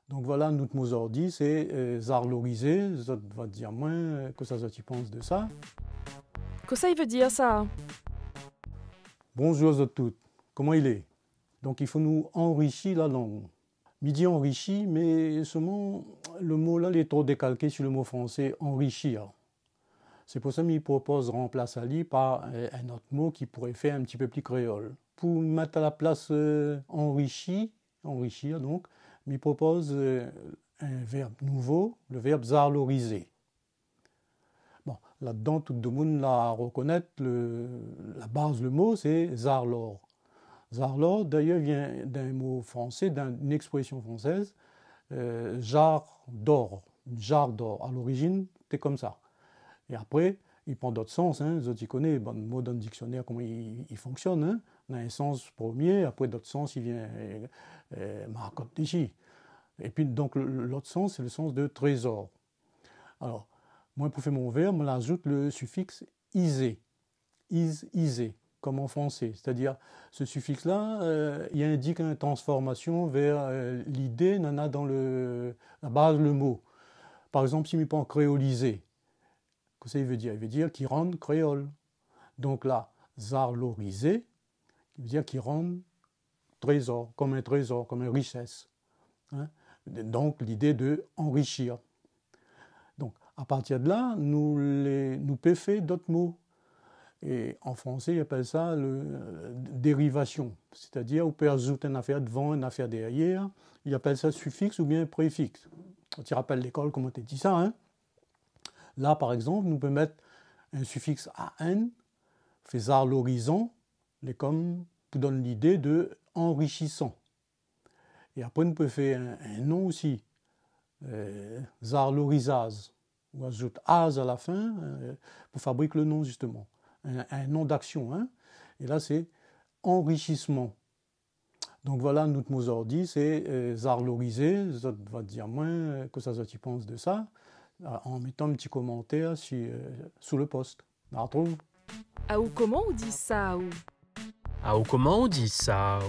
Donc voilà, notre mot aujourd'hui, c'est zarlorisé. Ça va te dire moins que ça tu penses de ça. Que ça veut dire ça? Bonjour à toutes. Comment il est? Donc il faut nous enrichir la langue. Midi enrichi, mais seulement le mot là il est trop décalqué sur le mot français enrichir. C'est pour ça qu'il propose de remplacer Ali par un autre mot qui pourrait faire un petit peu plus créole. Pour mettre à la place enrichi, enrichir donc, il propose un verbe nouveau, le verbe zarloriser. Bon, là-dedans, tout le monde la reconnaître, la base, le mot, c'est zarlor. Zarlor, d'ailleurs, vient d'un mot français, d'une expression française, jarre d'or, une jarre d'or. À l'origine, c'était comme ça. Et après, il prend d'autres sens. Hein. Tu connais, bon, le mot dans le dictionnaire, comment il fonctionne. Hein. On a un sens premier, après d'autres sens, il vient marcotte d'ici. Et puis, donc, l'autre sens, c'est le sens de trésor. Alors, moi, pour faire mon verbe, on ajoute le suffixe isé. Isé, comme en français. C'est-à-dire, ce suffixe-là, il indique une transformation vers l'idée, on a dans la base le mot. Par exemple, si je prends créolisé, qu'est-ce que ça veut dire? Il veut dire qu'il rend créole. Donc là, zarlorisé, il veut dire qu'il rend trésor, comme une richesse. Hein? Donc l'idée de enrichir. Donc à partir de là, nous pouvons faire d'autres mots. Et en français, ils appellent ça dérivation. C'est-à-dire, on peut ajouter une affaire devant, une affaire derrière. Ils appellent ça suffixe ou bien préfixe. Tu rappelles l'école, comment tu dis ça, hein? Là, par exemple, nous pouvons mettre un suffixe an, fait zarlorisant, comme pour donner l'idée de enrichissant. Et après, nous pouvons faire un nom aussi, zarlorisase, ou ajoute as à la fin pour fabriquer le nom justement. Un nom d'action. Hein? Et là, c'est enrichissement. Donc voilà, notre mot aujourd'hui, c'est zarlorisé. Ça va te dire moins que ça tu penses de ça, en mettant un petit commentaire sous le post. On retrouve. Ah ou comment on dit ça ou? Ah, ou comment on dit ça?